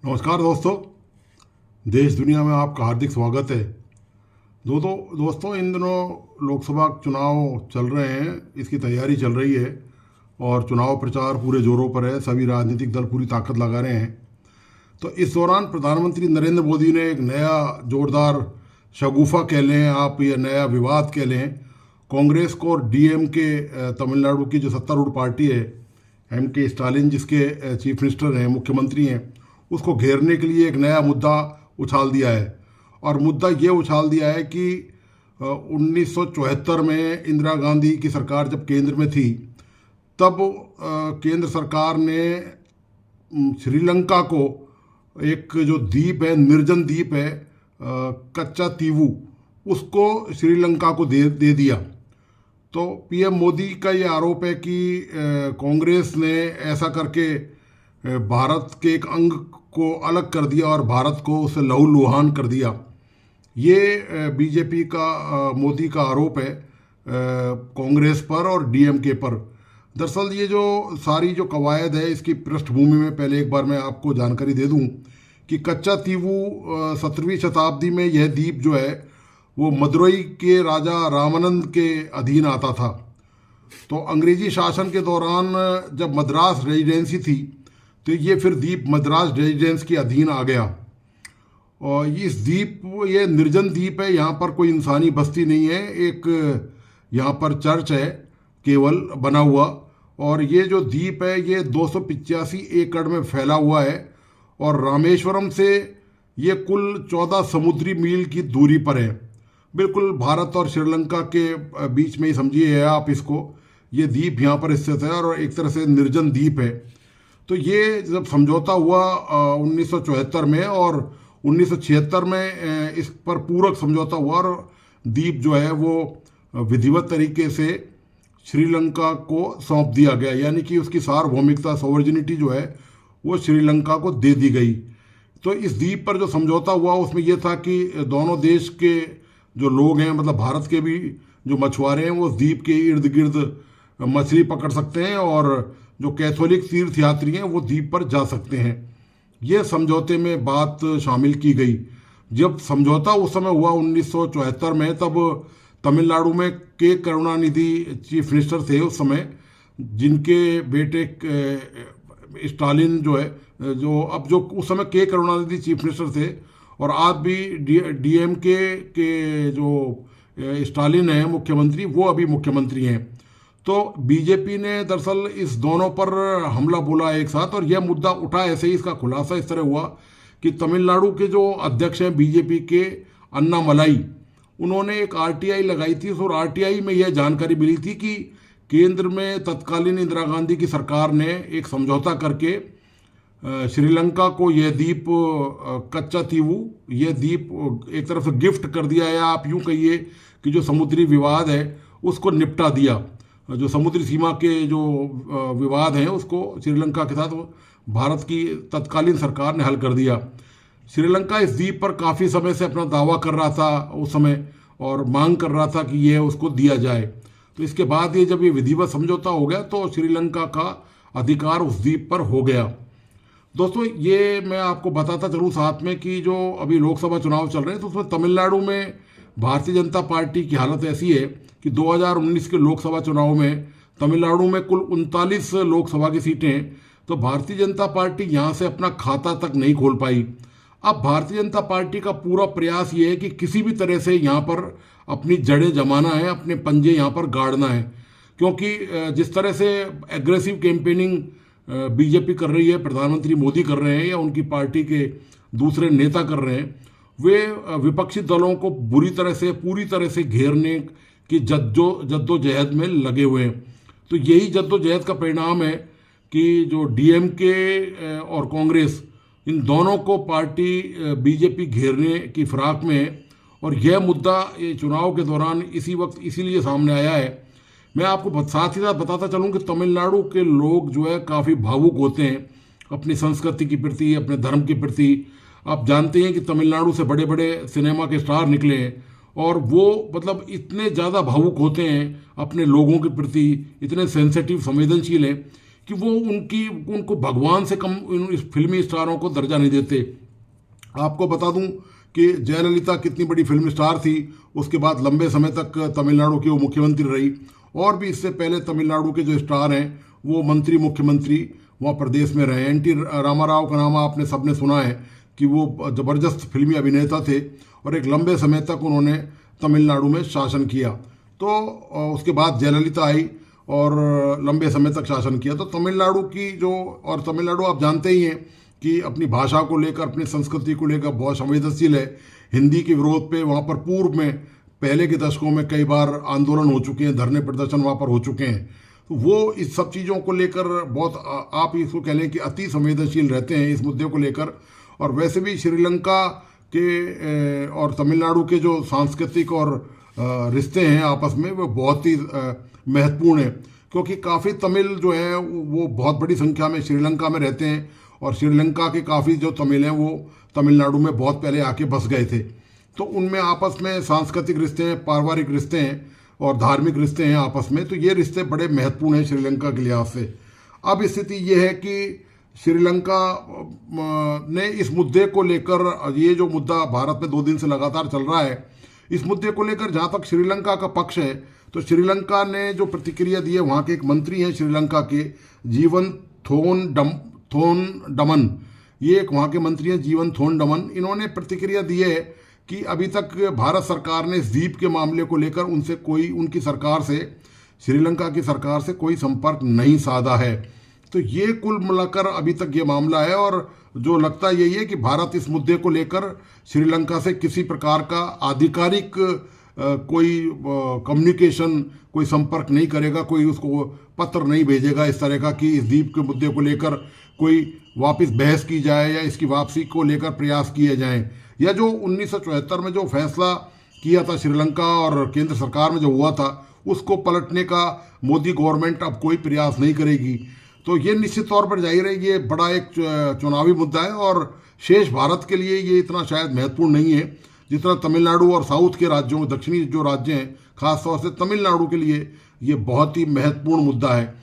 नमस्कार दोस्तों। देश दुनिया में आपका हार्दिक स्वागत है। दोस्तों, इन दिनों लोकसभा चुनाव चल रहे हैं, इसकी तैयारी चल रही है और चुनाव प्रचार पूरे जोरों पर है। सभी राजनीतिक दल पूरी ताकत लगा रहे हैं। तो इस दौरान प्रधानमंत्री नरेंद्र मोदी ने एक नया जोरदार शगुफा कह लें आप या नया विवाद कह लें, कांग्रेस को और डीएम के तमिलनाडु की जो सत्तारूढ़ पार्टी है, एम के स्टालिन जिसके चीफ मिनिस्टर हैं, मुख्यमंत्री हैं, उसको घेरने के लिए एक नया मुद्दा उछाल दिया है। और मुद्दा ये उछाल दिया है कि 1974 में इंदिरा गांधी की सरकार जब केंद्र में थी, तब केंद्र सरकार ने श्रीलंका को एक जो द्वीप है, निर्जन द्वीप है कच्चा तीवू, उसको श्रीलंका को दे दिया। तो पीएम मोदी का ये आरोप है कि कांग्रेस ने ऐसा करके भारत के एक अंग को अलग कर दिया और भारत को उसे लहूलुहान कर दिया। ये बीजेपी का मोदी का आरोप है कांग्रेस पर और डीएमके पर। दरअसल ये जो सारी जो कवायद है, इसकी पृष्ठभूमि में पहले एक बार मैं आपको जानकारी दे दूं कि कच्चा तीवू 17वीं शताब्दी में यह द्वीप जो है वो मदुरई के राजा रामानंद के अधीन आता था। तो अंग्रेजी शासन के दौरान जब मद्रास रेजिडेंसी थी, तो ये फिर द्वीप मद्रास रेजिडेंस के अधीन आ गया। और इस द्वीप, ये निर्जन द्वीप है, यहाँ पर कोई इंसानी बस्ती नहीं है। एक यहाँ पर चर्च है केवल बना हुआ, और ये जो द्वीप है ये 285 एकड़ में फैला हुआ है और रामेश्वरम से ये कुल 14 समुद्री मील की दूरी पर है। बिल्कुल भारत और श्रीलंका के बीच में ही समझिए आप इसको। ये द्वीप यहाँ पर स्थित है और एक तरह से निर्जन द्वीप है। तो ये जब समझौता हुआ 1974 में और 1976 में इस पर पूरक समझौता हुआ और द्वीप जो है वो विधिवत तरीके से श्रीलंका को सौंप दिया गया, यानी कि उसकी सार्वभौमिकता, सॉवरेनिटी जो है वो श्रीलंका को दे दी गई। तो इस द्वीप पर जो समझौता हुआ उसमें यह था कि दोनों देश के जो लोग हैं, मतलब भारत के भी जो मछुआरे हैं, वो उस द्वीप के इर्द गिर्द मछली पकड़ सकते हैं और जो कैथोलिक तीर्थ यात्री हैं वो द्वीप पर जा सकते हैं। ये समझौते में बात शामिल की गई। जब समझौता उस समय हुआ 1974 में, तब तमिलनाडु में के करुणानिधि चीफ मिनिस्टर थे उस समय, जिनके बेटे स्टालिन जो है, जो उस समय के करुणानिधि चीफ मिनिस्टर थे, और आज भी डीएमके के जो स्टालिन हैं मुख्यमंत्री, वो अभी मुख्यमंत्री हैं। तो बीजेपी ने दरअसल इस दोनों पर हमला बोला एक साथ, और यह मुद्दा उठा ऐसे ही। इसका खुलासा इस तरह हुआ कि तमिलनाडु के जो अध्यक्ष हैं बीजेपी के, अन्नामलाई, उन्होंने एक आरटीआई लगाई थी और आरटीआई में यह जानकारी मिली थी कि केंद्र में तत्कालीन इंदिरा गांधी की सरकार ने एक समझौता करके श्रीलंका को यह द्वीप कच्चा तीवू, यह द्वीप एक तरफ से गिफ्ट कर दिया है, आप यूँ कहिए कि जो समुद्री विवाद है उसको निपटा दिया। जो समुद्री सीमा के जो विवाद हैं उसको श्रीलंका के साथ भारत की तत्कालीन सरकार ने हल कर दिया। श्रीलंका इस द्वीप पर काफ़ी समय से अपना दावा कर रहा था उस समय, और मांग कर रहा था कि यह उसको दिया जाए। तो इसके बाद ये जब ये विधिवत समझौता हो गया तो श्रीलंका का अधिकार उस द्वीप पर हो गया। दोस्तों, ये मैं आपको बताता चलूँ साथ में कि जो अभी लोकसभा चुनाव चल रहे हैं, तो उसमें तमिलनाडु में भारतीय जनता पार्टी की हालत ऐसी है कि 2019 के लोकसभा चुनाव में तमिलनाडु में कुल 39 लोकसभा की सीटें हैं। तो भारतीय जनता पार्टी यहाँ से अपना खाता तक नहीं खोल पाई। अब भारतीय जनता पार्टी का पूरा प्रयास ये है कि किसी भी तरह से यहाँ पर अपनी जड़ें जमाना है, अपने पंजे यहाँ पर गाड़ना है, क्योंकि जिस तरह से एग्रेसिव कैंपेनिंग बीजेपी कर रही है, प्रधानमंत्री मोदी कर रहे हैं या उनकी पार्टी के दूसरे नेता कर रहे हैं, वे विपक्षी दलों को पूरी तरह से घेरने की जद्दोजहद में लगे हुए हैं। तो यही जद्दोजहद का परिणाम है कि जो डीएमके और कांग्रेस, इन दोनों को पार्टी बीजेपी घेरने की फिराक में है। और यह मुद्दा चुनाव के दौरान इसी वक्त इसीलिए सामने आया है। मैं आपको साथ ही साथ बताता चलूँ कि तमिलनाडु के लोग जो है काफ़ी भावुक होते हैं अपनी संस्कृति के प्रति, अपने धर्म के प्रति। आप जानते हैं कि तमिलनाडु से बड़े बड़े सिनेमा के स्टार निकले हैं, और वो मतलब इतने ज़्यादा भावुक होते हैं अपने लोगों के प्रति, इतने सेंसिटिव, संवेदनशील हैं कि वो उनको भगवान से कम इस फिल्मी स्टारों को दर्जा नहीं देते। आपको बता दूं कि जयललिता कितनी बड़ी फिल्म स्टार थी, उसके बाद लंबे समय तक तमिलनाडु की वो मुख्यमंत्री रही, और भी इससे पहले तमिलनाडु के जो स्टार हैं वो मंत्री मुख्यमंत्री वहाँ प्रदेश में रहे। एन टी रामाराव का नाम आपने सबने सुना है कि वो ज़बरदस्त फिल्मी अभिनेता थे और एक लंबे समय तक उन्होंने तमिलनाडु में शासन किया। तो उसके बाद जयललिता आई और लंबे समय तक शासन किया। तो तमिलनाडु की जो, और तमिलनाडु आप जानते ही हैं कि अपनी भाषा को लेकर, अपनी संस्कृति को लेकर बहुत संवेदनशील है। हिंदी के विरोध पे वहाँ पर पूर्व में पहले के दशकों में कई बार आंदोलन हो चुके हैं, धरने प्रदर्शन वहाँ पर हो चुके हैं। तो वो इस सब चीज़ों को लेकर बहुत, आप इसको कह लें कि अति संवेदनशील रहते हैं इस मुद्दे को लेकर। और वैसे भी श्रीलंका के और तमिलनाडु के जो सांस्कृतिक और रिश्ते हैं आपस में, वो बहुत ही महत्वपूर्ण है, क्योंकि काफ़ी तमिल जो है वो बहुत बड़ी संख्या में श्रीलंका में रहते हैं, और श्रीलंका के काफ़ी जो तमिल हैं वो तमिलनाडु में बहुत पहले आके बस गए थे। तो उनमें आपस में सांस्कृतिक रिश्ते हैं, पारिवारिक रिश्ते हैं और धार्मिक रिश्ते हैं आपस में। तो ये रिश्ते बड़े महत्वपूर्ण हैं श्रीलंका के लिहाज से। अब स्थिति ये है कि श्रीलंका ने इस मुद्दे को लेकर, ये जो मुद्दा भारत में 2 दिन से लगातार चल रहा है, इस मुद्दे को लेकर जहाँ तक श्रीलंका का पक्ष है, तो श्रीलंका ने जो प्रतिक्रिया दी है, वहाँ के एक मंत्री हैं श्रीलंका के, जीवन थोनडमन, ये एक वहाँ के मंत्री हैं जीवन थोनडमन। इन्होंने प्रतिक्रिया दी है कि अभी तक भारत सरकार ने इस द्वीप के मामले को लेकर उनसे कोई, उनकी सरकार से, श्रीलंका की सरकार से कोई संपर्क नहीं साधा है। तो ये कुल मिलाकर अभी तक ये मामला है, और जो लगता यही है कि भारत इस मुद्दे को लेकर श्रीलंका से किसी प्रकार का आधिकारिक कोई कम्युनिकेशन, कोई संपर्क नहीं करेगा, कोई उसको पत्र नहीं भेजेगा इस तरह का कि इस द्वीप के मुद्दे को लेकर कोई वापस बहस की जाए या इसकी वापसी को लेकर प्रयास किए जाएं, या जो 1974 में जो फैसला किया था श्रीलंका और केंद्र सरकार में जो हुआ था, उसको पलटने का मोदी गवर्नमेंट अब कोई प्रयास नहीं करेगी। तो ये निश्चित तौर पर जाहिर है ये बड़ा एक चुनावी मुद्दा है, और शेष भारत के लिए ये इतना शायद महत्वपूर्ण नहीं है जितना तमिलनाडु और साउथ के राज्यों, दक्षिणी जो राज्य हैं, खासतौर से तमिलनाडु के लिए ये बहुत ही महत्वपूर्ण मुद्दा है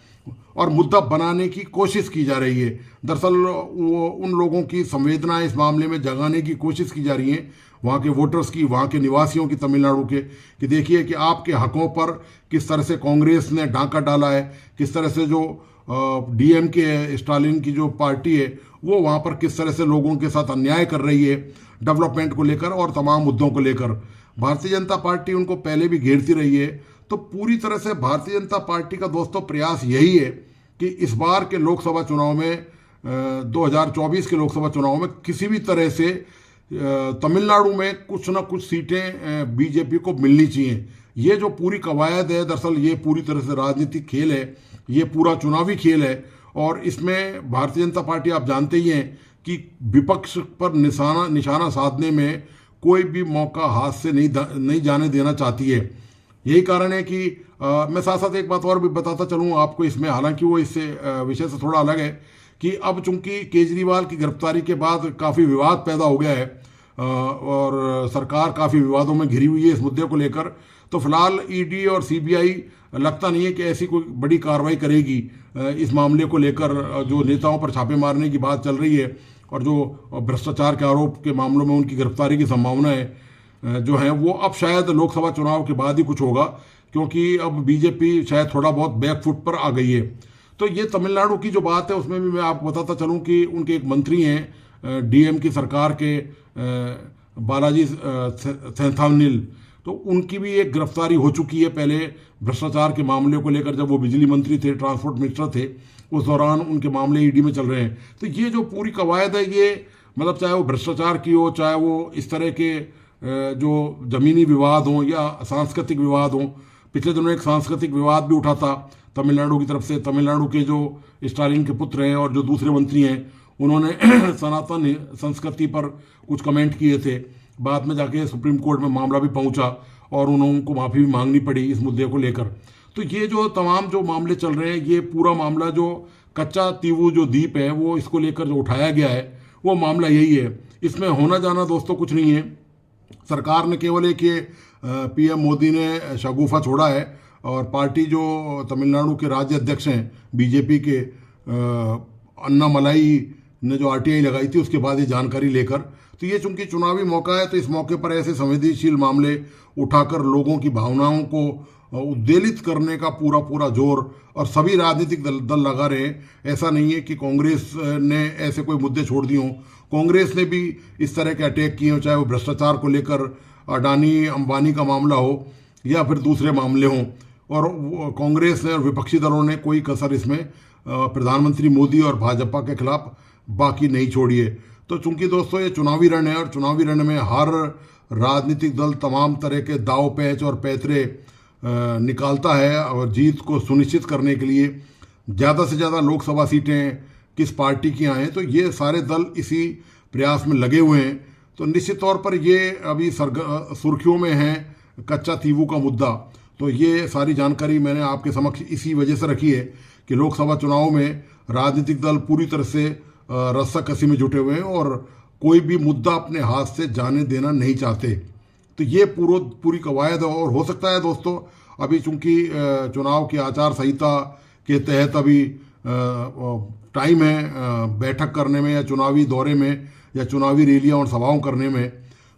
और मुद्दा बनाने की कोशिश की जा रही है। दरअसल वो उन लोगों की संवेदनाएं इस मामले में जगाने की कोशिश की जा रही हैं, वहाँ के वोटर्स की, वहाँ के निवासियों की, तमिलनाडु के, कि देखिए कि आपके हकों पर किस तरह से कांग्रेस ने डांका डाला है, किस तरह से जो डीएमके है, स्टालिन की जो पार्टी है, वो वहाँ पर किस तरह से लोगों के साथ अन्याय कर रही है डेवलपमेंट को लेकर और तमाम मुद्दों को लेकर। भारतीय जनता पार्टी उनको पहले भी घेरती रही है। तो पूरी तरह से भारतीय जनता पार्टी का दोस्तों प्रयास यही है कि इस बार के लोकसभा चुनाव में, 2024 के लोकसभा चुनाव में, किसी भी तरह से तमिलनाडु में कुछ ना कुछ सीटें बीजेपी को मिलनी चाहिए। ये जो पूरी कवायद है, दरअसल ये पूरी तरह से राजनीतिक खेल है, ये पूरा चुनावी खेल है, और इसमें भारतीय जनता पार्टी आप जानते ही हैं कि विपक्ष पर निशाना साधने में कोई भी मौका हाथ से नहीं जाने देना चाहती है। यही कारण है कि मैं साथ साथ एक बात और भी बताता चलूँ आपको इसमें, हालांकि वो इससे विषय से थोड़ा अलग है, कि अब चूंकि केजरीवाल की गिरफ्तारी के बाद काफ़ी विवाद पैदा हो गया है और सरकार काफ़ी विवादों में घिरी हुई है इस मुद्दे को लेकर। तो फिलहाल ईडी और सीबीआई लगता नहीं है कि ऐसी कोई बड़ी कार्रवाई करेगी इस मामले को लेकर। जो नेताओं पर छापे मारने की बात चल रही है और जो भ्रष्टाचार के आरोप के मामलों में उनकी गिरफ्तारी की संभावनाएं जो हैं, वो अब शायद लोकसभा चुनाव के बाद ही कुछ होगा, क्योंकि अब बीजेपी शायद थोड़ा बहुत बैकफुट पर आ गई है। तो ये तमिलनाडु की जो बात है उसमें भी मैं आपको बताता चलूँ कि उनके एक मंत्री हैं डीएम की सरकार के, बालाजी सेंथानिल, तो उनकी भी एक गिरफ्तारी हो चुकी है पहले भ्रष्टाचार के मामले को लेकर। जब वो बिजली मंत्री थे, ट्रांसपोर्ट मिनिस्टर थे, उस दौरान उनके मामले ईडी में चल रहे हैं। तो ये जो पूरी कवायद है, ये मतलब चाहे वो भ्रष्टाचार की हो, चाहे वो इस तरह के जो ज़मीनी विवाद हों या सांस्कृतिक विवाद हों। पिछले दिनों एक सांस्कृतिक विवाद भी उठा था तमिलनाडु की तरफ से। तमिलनाडु के जो स्टालिन के पुत्र हैं और जो दूसरे मंत्री हैं, उन्होंने सनातन संस्कृति पर कुछ कमेंट किए थे। बाद में जाके सुप्रीम कोर्ट में मामला भी पहुंचा और उनको माफ़ी भी मांगनी पड़ी इस मुद्दे को लेकर। तो ये जो तमाम जो मामले चल रहे हैं, ये पूरा मामला जो कच्चा तीवू जो द्वीप है, वो इसको लेकर जो उठाया गया है, वो मामला यही है। इसमें होना जाना दोस्तों कुछ नहीं है। सरकार ने केवल एक ये पीएम मोदी ने शगुफा छोड़ा है, और पार्टी जो तमिलनाडु के राज्य अध्यक्ष हैं बीजेपी के, अन्ना मलाई ने जो आरटीआई लगाई थी उसके बाद ये जानकारी लेकर, तो ये चूंकि चुनावी मौका है तो इस मौके पर ऐसे संवेदनशील मामले उठाकर लोगों की भावनाओं को उद्वेलित करने का पूरा पूरा जोर और सभी राजनीतिक दल लगा रहे हैं। ऐसा नहीं है कि कांग्रेस ने ऐसे कोई मुद्दे छोड़ दिए हों, कांग्रेस ने भी इस तरह के अटैक किए हों, चाहे वो भ्रष्टाचार को लेकर अडानी अंबानी का मामला हो या फिर दूसरे मामले हों, और कांग्रेस ने और विपक्षी दलों ने कोई कसर इसमें प्रधानमंत्री मोदी और भाजपा के खिलाफ बाकी नहीं छोड़ी है। तो चूंकि दोस्तों ये चुनावी रण है और चुनावी रण में हर राजनीतिक दल तमाम तरह के दाव पैच और पैतरे निकालता है और जीत को सुनिश्चित करने के लिए ज़्यादा से ज़्यादा लोकसभा सीटें किस पार्टी की आएँ, तो ये सारे दल इसी प्रयास में लगे हुए हैं। तो निश्चित तौर पर ये अभी सुर्खियों में है कच्चा तीवू का मुद्दा। तो ये सारी जानकारी मैंने आपके समक्ष इसी वजह से रखी है कि लोकसभा चुनाव में राजनीतिक दल पूरी तरह से रस्साकसी में जुटे हुए हैं और कोई भी मुद्दा अपने हाथ से जाने देना नहीं चाहते। तो ये पूरी कवायद है। और हो सकता है दोस्तों अभी चूंकि चुनाव की आचार संहिता के तहत अभी टाइम है बैठक करने में या चुनावी दौरे में या चुनावी रैलियां और सभाओं करने में,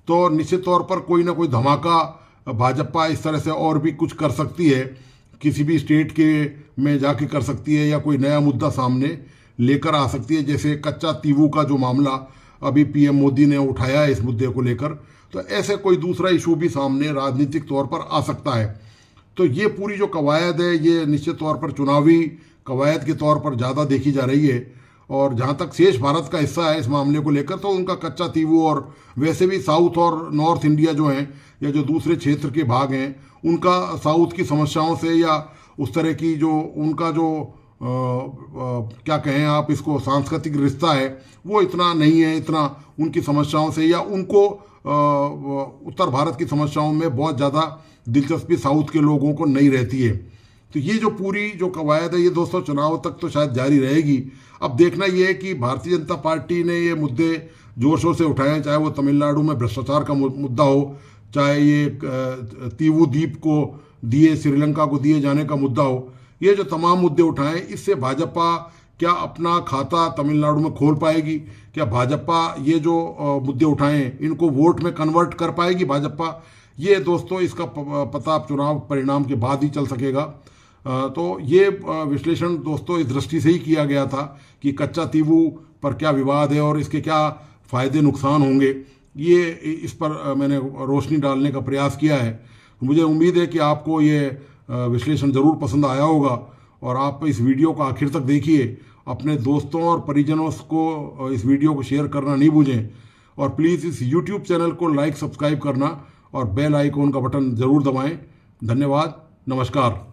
तो निश्चित तौर पर कोई ना कोई धमाका भाजपा इस तरह से और भी कुछ कर सकती है, किसी भी स्टेट के में जाके कर सकती है या कोई नया मुद्दा सामने लेकर आ सकती है। जैसे कच्चा तीवू का जो मामला अभी पीएम मोदी ने उठाया है इस मुद्दे को लेकर, तो ऐसे कोई दूसरा इशू भी सामने राजनीतिक तौर पर आ सकता है। तो ये पूरी जो कवायद है ये निश्चित तौर पर चुनावी कवायद के तौर पर ज़्यादा देखी जा रही है। और जहाँ तक शेष भारत का हिस्सा है इस मामले को लेकर, तो उनका कच्चा तीवू और वैसे भी साउथ और नॉर्थ इंडिया जो हैं या जो दूसरे क्षेत्र के भाग हैं उनका साउथ की समस्याओं से या उस तरह की जो उनका जो क्या कहें आप इसको सांस्कृतिक रिश्ता है वो इतना नहीं है, इतना उनकी समस्याओं से या उनको उत्तर भारत की समस्याओं में बहुत ज़्यादा दिलचस्पी साउथ के लोगों को नहीं रहती है। तो ये जो पूरी जो कवायद है ये दोस्तों चुनाव तक तो शायद जारी रहेगी। अब देखना ये है कि भारतीय जनता पार्टी ने ये मुद्दे जोर शोर से उठाए, चाहे वो तमिलनाडु में भ्रष्टाचार का मुद्दा हो, चाहे ये तीवू द्वीप को दिए श्रीलंका को दिए जाने का मुद्दा हो, ये जो तमाम मुद्दे उठाएं इससे भाजपा क्या अपना खाता तमिलनाडु में खोल पाएगी? क्या भाजपा ये जो मुद्दे उठाएं इनको वोट में कन्वर्ट कर पाएगी भाजपा? ये दोस्तों इसका पता चुनाव परिणाम के बाद ही चल सकेगा। तो ये विश्लेषण दोस्तों इस दृष्टि से ही किया गया था कि कच्चा तीवू पर क्या विवाद है और इसके क्या फ़ायदे नुकसान होंगे, ये इस पर मैंने रोशनी डालने का प्रयास किया है। मुझे उम्मीद है कि आपको ये विश्लेषण ज़रूर पसंद आया होगा और आप इस वीडियो को आखिर तक देखिए। अपने दोस्तों और परिजनों को इस वीडियो को शेयर करना नहीं भूलें और प्लीज़ इस YouTube चैनल को लाइक सब्सक्राइब करना और बेल आइकॉन का बटन ज़रूर दबाएं। धन्यवाद, नमस्कार।